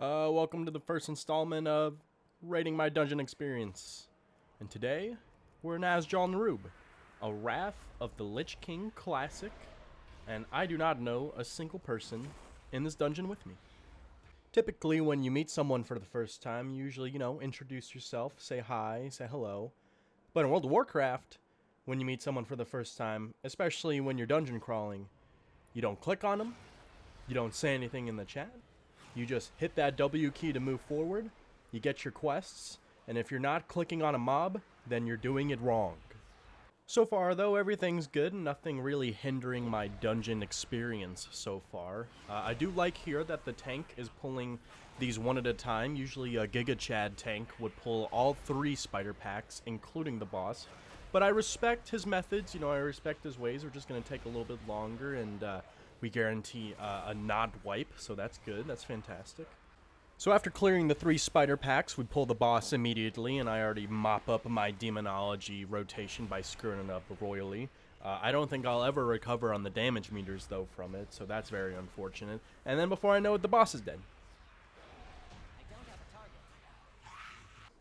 Welcome to the first installment of Rating My Dungeon Experience. And today, we're in Azjol Nerub, a Wrath of the Lich King classic, and I do not know a single person in this dungeon with me. Typically, when you meet someone for the first time, you usually, introduce yourself, say hi, say hello. But in World of Warcraft, when you meet someone for the first time, especially when you're dungeon crawling, you don't click on them, you don't say anything in the chat. You just hit that W key to move forward, you get your quests, and if you're not clicking on a mob, then you're doing it wrong. So far, though, everything's good, nothing really hindering my dungeon experience so far. I do like here that the tank is pulling these one at a time. Usually a Giga Chad tank would pull all 3 spider packs, including the boss. But I respect his methods, I respect his ways. We're just going to take a little bit longer, and we guarantee a not wipe, so that's good. That's fantastic. So after clearing the 3 spider packs, we pull the boss immediately, and I already mop up my demonology rotation by screwing it up royally. I don't think I'll ever recover on the damage meters, though, from it, so that's very unfortunate. And then before I know it, the boss is dead.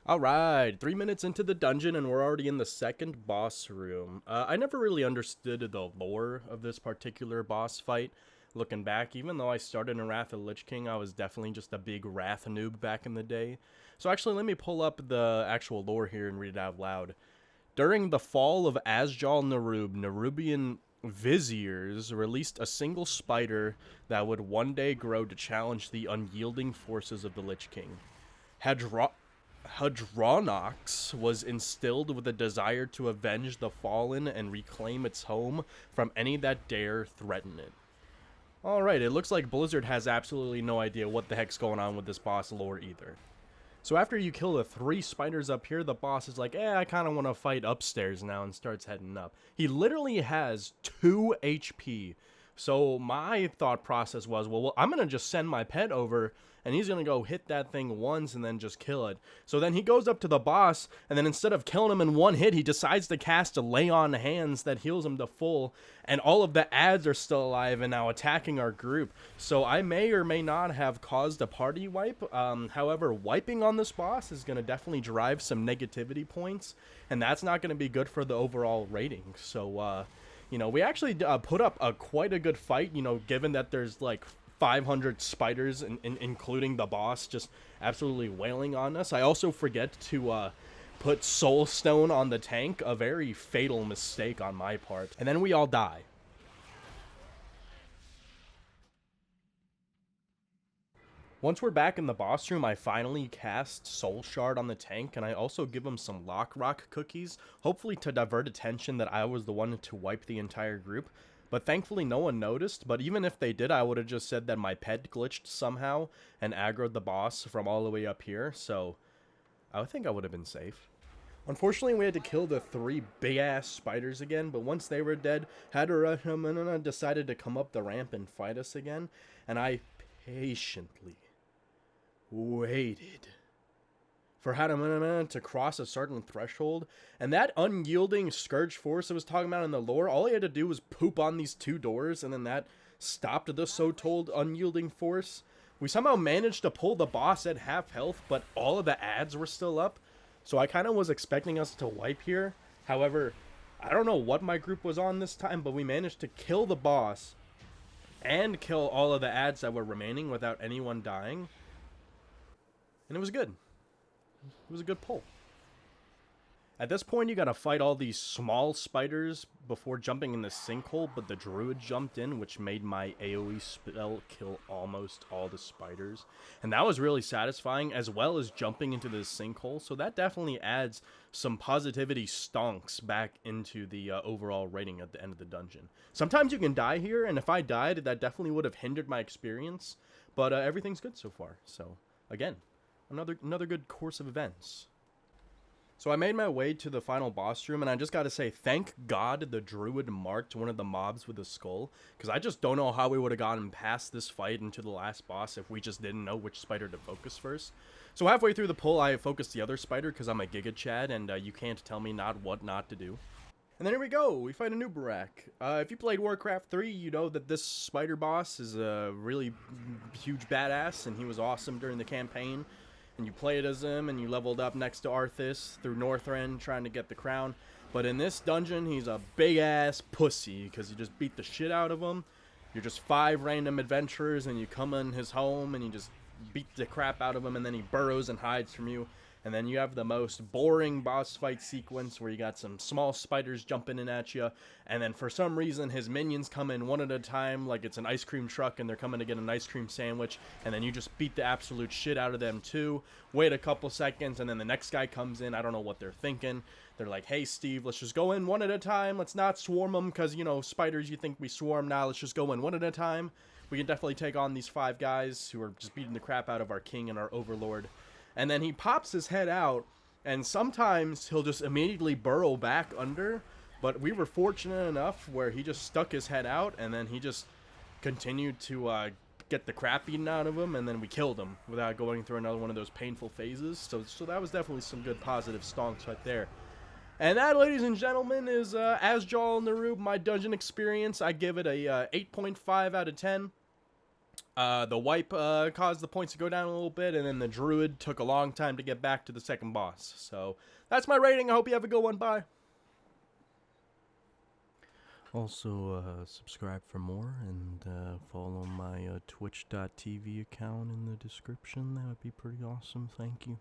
Alright, 3 minutes into the dungeon and we're already in the second boss room. I never really understood the lore of this particular boss fight. Looking back, even though I started in Wrath of the Lich King, I was definitely just a big Wrath noob back in the day. So actually, let me pull up the actual lore here and read it out loud. During the fall of Azjol Nerub, Nerubian viziers released a single spider that would one day grow to challenge the unyielding forces of the Lich King. Hadronox was instilled with a desire to avenge the fallen and reclaim its home from any that dare threaten it. Alright, it looks like Blizzard has absolutely no idea what the heck's going on with this boss lore either. So after you kill the 3 spiders up here, the boss is like, I kind of want to fight upstairs now, and starts heading up. He literally has 2 HP. So my thought process was, well, I'm going to just send my pet over, and he's going to go hit that thing once and then just kill it. So then he goes up to the boss, and then instead of killing him in one hit, he decides to cast a Lay on Hands that heals him to full, and all of the ads are still alive and now attacking our group. So I may or may not have caused a party wipe. However, wiping on this boss is going to definitely drive some negativity points, and that's not going to be good for the overall rating. So, we actually put up quite a good fight, given that there's like 500 spiders, including the boss, just absolutely wailing on us. I also forget to put Soul Stone on the tank, a very fatal mistake on my part. And then we all die. Once we're back in the boss room, I finally cast Soul Shard on the tank, and I also give him some Lock Rock cookies, hopefully to divert attention that I was the one to wipe the entire group. But thankfully no one noticed, but even if they did, I would have just said that my pet glitched somehow and aggroed the boss from all the way up here, so I think I would have been safe. Unfortunately, we had to kill the 3 big-ass spiders again, but once they were dead, Hadronox decided to come up the ramp and fight us again, and I patiently waited for Hadronox to cross a certain threshold, and that unyielding Scourge force I was talking about in the lore, all he had to do was poop on these 2 doors, and then that stopped the so-told unyielding force. We somehow managed to pull the boss at half health, but all of the ads were still up, so I kind of was expecting us to wipe here. However, I don't know what my group was on this time, but we managed to kill the boss and kill all of the ads that were remaining without anyone dying, and it was good. It was a good pull. At this point, you gotta fight all these small spiders before jumping in the sinkhole, but the druid jumped in, which made my AoE spell kill almost all the spiders. And that was really satisfying, as well as jumping into this sinkhole, so that definitely adds some positivity stonks back into the overall rating at the end of the dungeon. Sometimes you can die here, and if I died, that definitely would have hindered my experience, but everything's good so far. So, again, another good course of events. So I made my way to the final boss room, and I just gotta say, thank God the druid marked one of the mobs with a skull, because I just don't know how we would have gotten past this fight into the last boss if we just didn't know which spider to focus first. So halfway through the pull, I focused the other spider, because I'm a Giga Chad, and you can't tell me what not to do. And then here we go. We fight a new Barak. If you played Warcraft 3, you know that this spider boss is a really huge badass, and he was awesome during the campaign. And you played as him, and you leveled up next to Arthas through Northrend trying to get the crown. But in this dungeon, he's a big-ass pussy, because you just beat the shit out of him. You're just 5 random adventurers, and you come in his home, and you just beat the crap out of him, and then he burrows and hides from you. And then you have the most boring boss fight sequence where you got some small spiders jumping in at you. And then for some reason, his minions come in one at a time like it's an ice cream truck and they're coming to get an ice cream sandwich. And then you just beat the absolute shit out of them too. Wait a couple seconds and then the next guy comes in. I don't know what they're thinking. They're like, hey, Steve, let's just go in one at a time. Let's not swarm them because, you know, spiders, you think we swarm. Now let's just go in one at a time. We can definitely take on these 5 guys who are just beating the crap out of our king and our overlord. And then he pops his head out, and sometimes he'll just immediately burrow back under. But we were fortunate enough where he just stuck his head out, and then he just continued to get the crap eaten out of him, and then we killed him without going through another one of those painful phases. So that was definitely some good positive stonks right there. And that, ladies and gentlemen, is Azjol Nerub, my dungeon experience. I give it a 8.5 out of 10. The wipe caused the points to go down a little bit, and then the druid took a long time to get back to the second boss. So that's my rating. I hope you have a good one. Bye. Also, subscribe for more and follow my twitch.tv account in the description. That would be pretty awesome. Thank you.